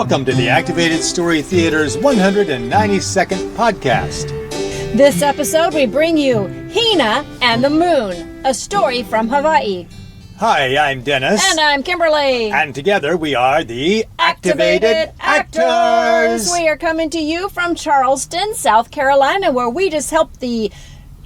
Welcome to the Activated Story Theater's 192nd podcast. This episode we bring you Hina and the Moon, a story from Hawaii. Hi, I'm Dennis. And I'm Kimberly. And together we are the Activated Actors. We are coming to you from Charleston, South Carolina, where we just helped the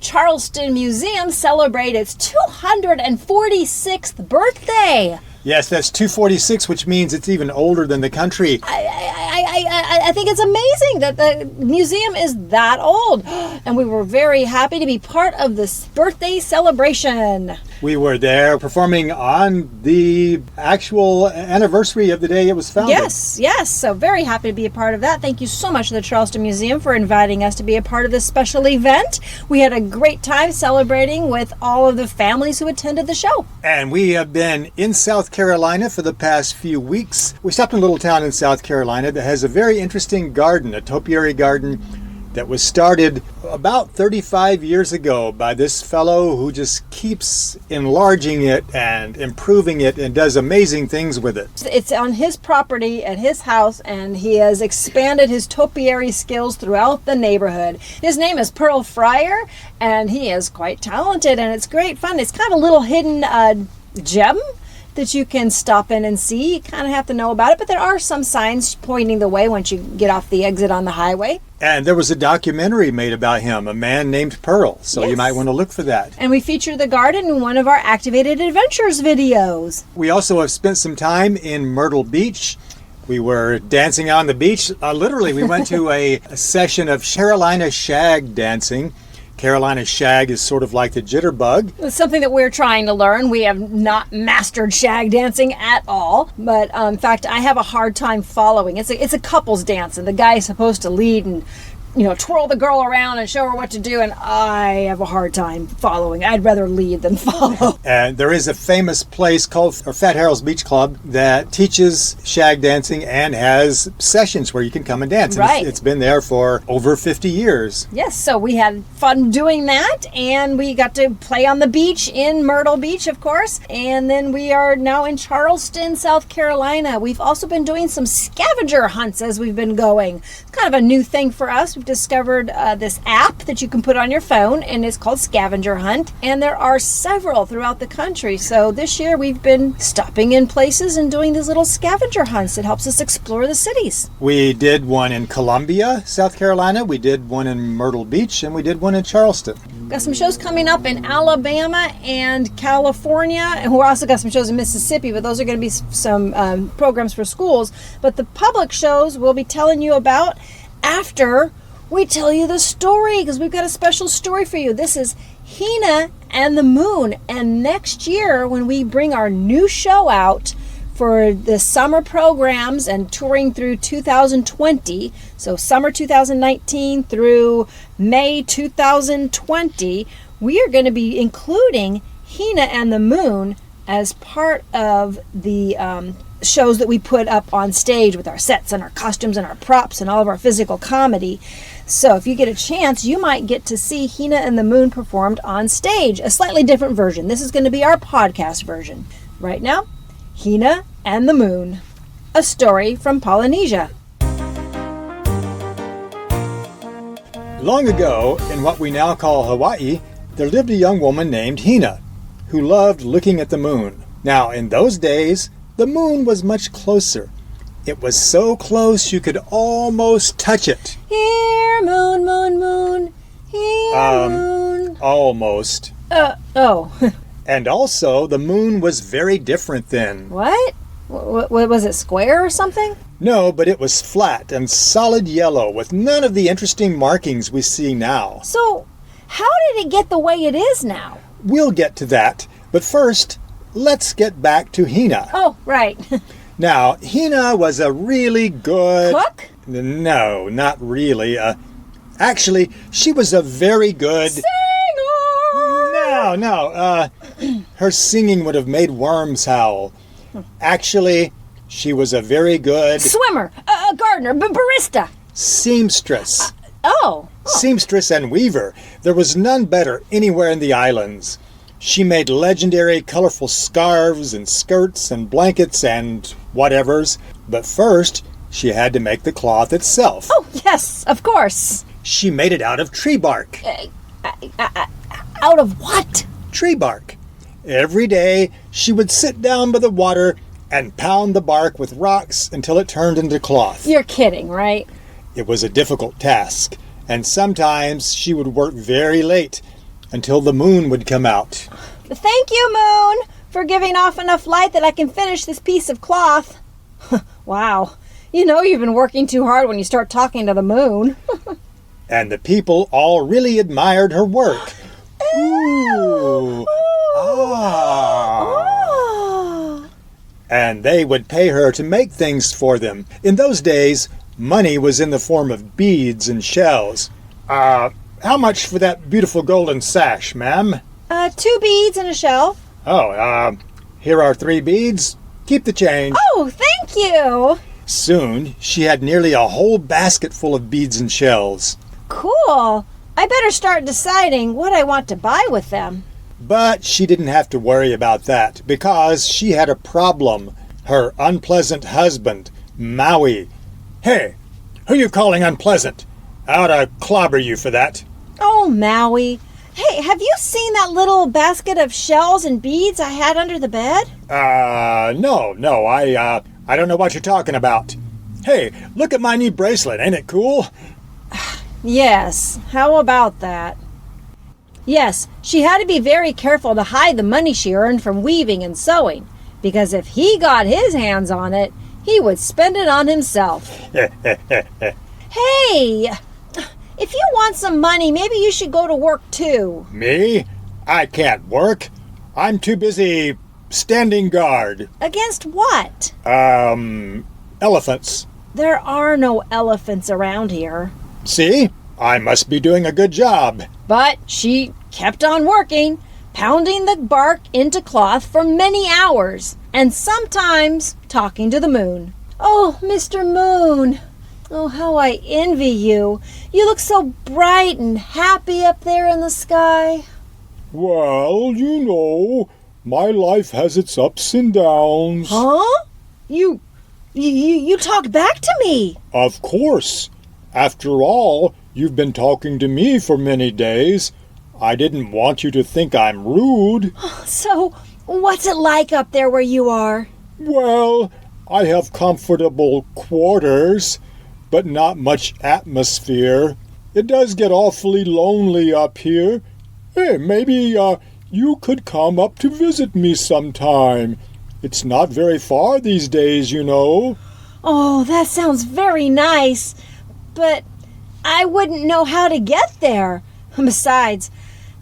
Charleston Museum celebrate its 246th birthday. Yes, that's 246, which means it's even older than the country. I think it's amazing that the museum is that old. And we were very happy to be part of this birthday celebration. We were there performing on the actual anniversary of the day it was founded. Yes. So very happy to be a part of that. Thank you so much to the Charleston Museum for inviting us to be a part of this special event. We had a great time celebrating with all of the families who attended the show. And we have been in South Carolina for the past few weeks. We stopped in a little town in South Carolina that has a very interesting garden, a topiary garden that was started about 35 years ago by this fellow who just keeps enlarging it and improving it and does amazing things with it. It's on his property at his house, and he has expanded his topiary skills throughout the neighborhood. His name is Pearl Fryar, and he is quite talented, and it's great fun. It's kind of a little hidden gem that you can stop in and see. You kind of have to know about it, but there are some signs pointing the way once you get off the exit on the highway. And there was a documentary made about him, a man named Pearl, so Yes. You might want to look for that. And we featured the garden in one of our Activated Adventures videos. We also have spent some time in Myrtle Beach. We were dancing on the beach. Literally, we went to a session of Carolina shag dancing. Carolina shag is sort of like the jitterbug. It's something that we're trying to learn. We have not mastered shag dancing at all, but in fact, I have a hard time following. It's a couples dance, and the guy is supposed to lead and twirl the girl around and show her what to do, and I have a hard time following. I'd rather lead than follow. And there is a famous place called Fat Harold's Beach Club that teaches shag dancing and has sessions where you can come and dance. Right. And it's been there for over 50 years. Yes, so we had fun doing that, and we got to play on the beach in Myrtle Beach, of course, and then we are now in Charleston, South Carolina. We've also been doing some scavenger hunts as we've been going. It's kind of a new thing for us. We've discovered this app that you can put on your phone, and it's called Scavenger Hunt, and there are several throughout the country. So this year we've been stopping in places and doing these little scavenger hunts that helps us explore the cities. We did one in Columbia, South Carolina. We did one in Myrtle Beach, and we did one in Charleston. Got some shows coming up in Alabama and California, and we also got some shows in Mississippi, but those are going to be some programs for schools. But the public shows we'll be telling you about after we tell you the story, because we've got a special story for you. This is Hina and the Moon, and next year when we bring our new show out for the summer programs and touring through 2020, so summer 2019 through May 2020, we are going to be including Hina and the Moon as part of the shows that we put up on stage with our sets and our costumes and our props and all of our physical comedy. So if you get a chance, you might get to see Hina and the Moon performed on stage, a slightly different version. This is going to be our podcast version. Right now, Hina and the Moon, a story from Polynesia. Long ago, in what we now call Hawaii, there lived a young woman named Hina, who loved looking at the moon. Now, in those days, the moon was much closer. It was so close you could almost touch it. Here, moon, moon, moon. Here, moon. Almost. Oh. And also, the moon was very different then. What? What was it, square or something? No, but it was flat and solid yellow with none of the interesting markings we see now. So, how did it get the way it is now? We'll get to that, but first, let's get back to Hina. Oh, right. Now, Hina was a really good... Cook? No, not really. Actually, she was a very good... Singer! No. Her singing would have made worms howl. Actually, she was a very good... Swimmer, gardener, barista. Seamstress. Seamstress and weaver. There was none better anywhere in the islands. She made legendary colorful scarves and skirts and blankets and whatevers. But first, she had to make the cloth itself. Oh, yes, of course. She made it out of tree bark. Out of what? Tree bark. Every day, she would sit down by the water and pound the bark with rocks until it turned into cloth. You're kidding, right? It was a difficult task, and sometimes she would work very late until the moon would come out. Thank you, Moon, for giving off enough light that I can finish this piece of cloth. Wow. You know you've been working too hard when you start talking to the moon. And the people all really admired her work. Ooh. Ah. And they would pay her to make things for them. In those days, money was in the form of beads and shells. How much for that beautiful golden sash, ma'am? 2 beads and a shell. Oh, here are 3 beads. Keep the change. Oh, thank you. Soon, she had nearly a whole basket full of beads and shells. Cool. I better start deciding what I want to buy with them. But she didn't have to worry about that because she had a problem. Her unpleasant husband, Maui. Hey, who you calling unpleasant? I ought to clobber you for that. Oh, Maui. Hey, have you seen that little basket of shells and beads I had under the bed? No, I don't know what you're talking about. Hey, look at my new bracelet, ain't it cool? Yes, how about that? Yes, she had to be very careful to hide the money she earned from weaving and sewing, because if he got his hands on it, he would spend it on himself. Hey, if you want some money, maybe you should go to work too. Me? I can't work. I'm too busy standing guard. Against what? Elephants. There are no elephants around here. See? I must be doing a good job. But she kept on working, pounding the bark into cloth for many hours, and sometimes talking to the moon. Oh, Mr. Moon. Oh, how I envy you. You look so bright and happy up there in the sky. Well, you know, my life has its ups and downs. Huh? You talk back to me. Of course. After all, you've been talking to me for many days. I didn't want you to think I'm rude. So, what's it like up there where you are? Well, I have comfortable quarters, but not much atmosphere. It does get awfully lonely up here. Hey, maybe you could come up to visit me sometime. It's not very far these days, you know. Oh, that sounds very nice. But I wouldn't know how to get there. Besides,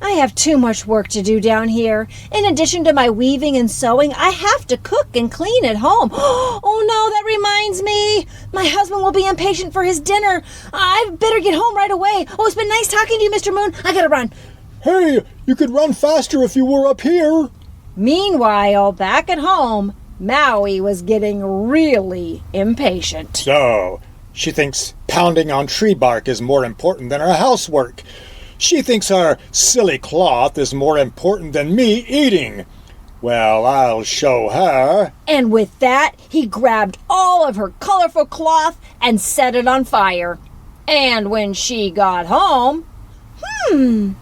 I have too much work to do down here. In addition to my weaving and sewing, I have to cook and clean at home. Oh no, that reminds me. My husband will be impatient for his dinner. I better get home right away. Oh, it's been nice talking to you, Mr. Moon. I gotta run. Hey, you could run faster if you were up here. Meanwhile, back at home, Maui was getting really impatient. So, she thinks pounding on tree bark is more important than her housework. She thinks our silly cloth is more important than me eating. Well, I'll show her. And with that, he grabbed all of her colorful cloth and set it on fire. And when she got home, my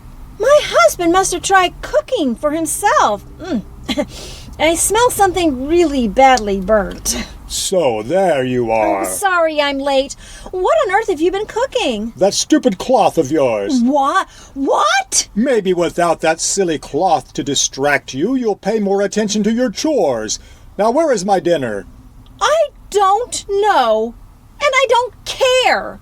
husband must have tried cooking for himself. I smell something really badly burnt. So there you are. Sorry I'm late. What on earth have you been cooking? That stupid cloth of yours. What? What? Maybe without that silly cloth to distract you, you'll pay more attention to your chores. Now, where is my dinner? I don't know, and I don't care.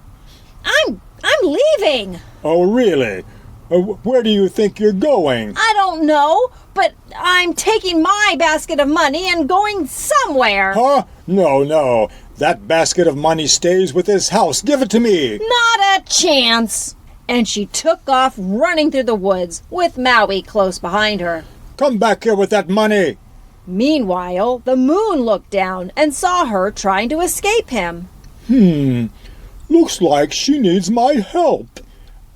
I'm leaving. Oh, really? Where do you think you're going? I don't know, but I'm taking my basket of money and going somewhere. Huh? No. That basket of money stays with this house. Give it to me. Not a chance. And she took off running through the woods with Maui close behind her. Come back here with that money. Meanwhile, the moon looked down and saw her trying to escape him. Looks like she needs my help.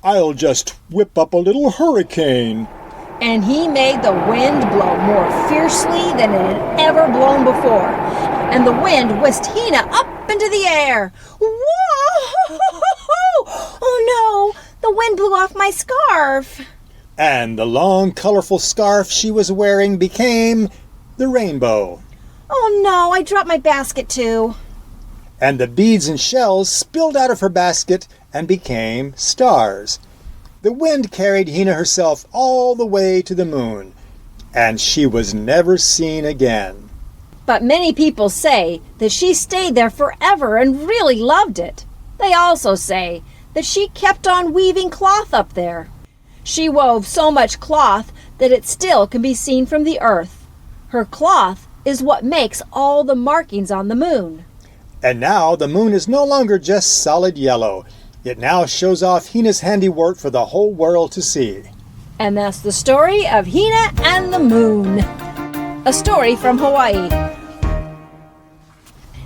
I'll just whip up a little hurricane. And he made the wind blow more fiercely than it had ever blown before. and the wind whisked Hina up into the air. Whoa! Oh no! The wind blew off my scarf. And the long, colorful scarf she was wearing became the rainbow. Oh no, I dropped my basket too. And the beads and shells spilled out of her basket and became stars. The wind carried Hina herself all the way to the moon, and she was never seen again. But many people say that she stayed there forever and really loved it. They also say that she kept on weaving cloth up there. She wove so much cloth that it still can be seen from the earth. Her cloth is what makes all the markings on the moon. And now the moon is no longer just solid yellow. It now shows off Hina's handiwork for the whole world to see. And that's the story of Hina and the moon. A story from Hawaii.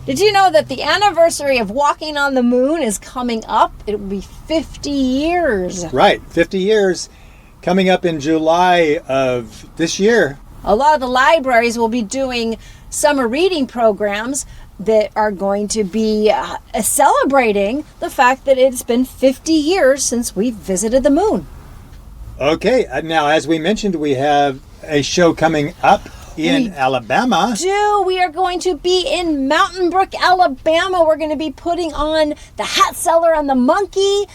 Did you know that the anniversary of walking on the moon is coming up? It will be 50 years. Right, 50 years coming up in July of this year. A lot of the libraries will be doing summer reading programs that are going to be celebrating the fact that it's been 50 years since we visited the moon. Okay, now as we mentioned, we have a show coming up in Alabama. We are going to be in Mountain Brook, Alabama. We're going to be putting on The Hat Seller and the Monkey,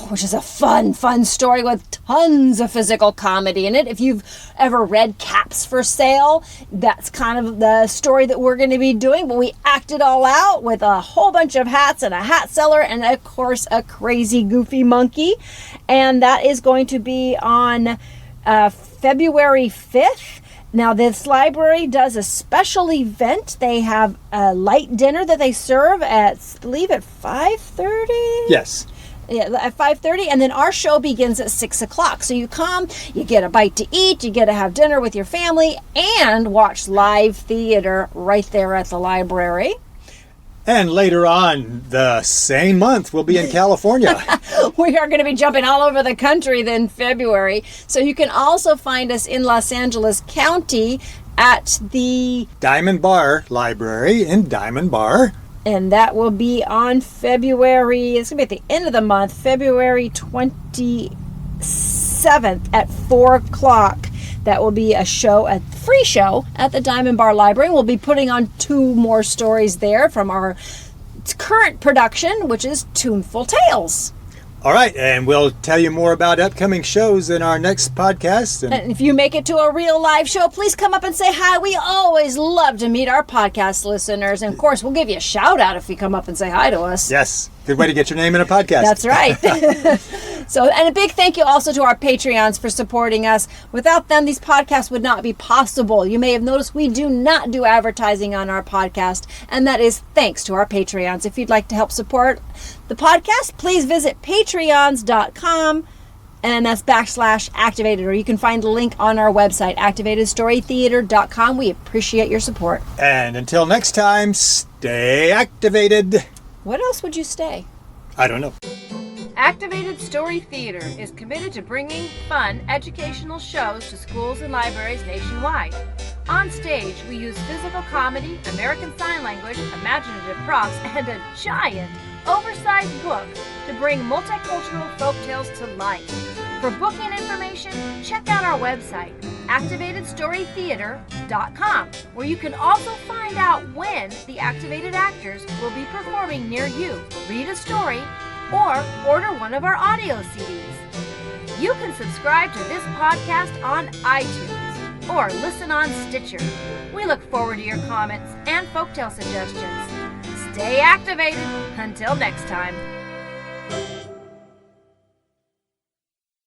which is a fun story with tons of physical comedy in it. If you've ever read Caps for Sale, that's kind of the story that we're going to be doing. But we act it all out with a whole bunch of hats and a hat seller and, of course, a crazy, goofy monkey. And that is going to be on February 5th. Now, this library does a special event. They have a light dinner that they serve at, I believe, at 5:30? Yes. Yeah, at 5:30, and then our show begins at 6 o'clock. So you come, you get a bite to eat, you get to have dinner with your family, and watch live theater right there at the library. And later on, the same month, we'll be in California. We are going to be jumping all over the country in February. So you can also find us in Los Angeles County at the Diamond Bar Library in Diamond Bar. And that will be on February, it's going to be at the end of the month, February 27th at 4 o'clock. That will be a show, a free show at the Diamond Bar Library. We'll be putting on 2 more stories there from our current production, which is Tuneful Tales. All right, and we'll tell you more about upcoming shows in our next podcast. And if you make it to a real live show, please come up and say hi. We always love to meet our podcast listeners. And, of course, we'll give you a shout-out if you come up and say hi to us. Yes, good way to get your name in a podcast. That's right. And a big thank you also to our Patreons for supporting us. Without them, these podcasts would not be possible. You may have noticed we do not do advertising on our podcast, and that is thanks to our Patreons. If you'd like to help support the podcast, please visit patreons.com, and that's /activated, or you can find the link on our website, activatedstorytheater.com. We appreciate your support. And until next time, stay activated. What else would you stay? I don't know. Activated Story Theater is committed to bringing fun, educational shows to schools and libraries nationwide. On stage, we use physical comedy, American Sign Language, imaginative props, and a giant, oversized book to bring multicultural folktales to life. For booking information, check out our website, activatedstorytheater.com, where you can also find out when the activated actors will be performing near you, read a story, or order one of our audio CDs. You can subscribe to this podcast on iTunes or listen on Stitcher. We look forward to your comments and folktale suggestions. Stay activated. Until next time.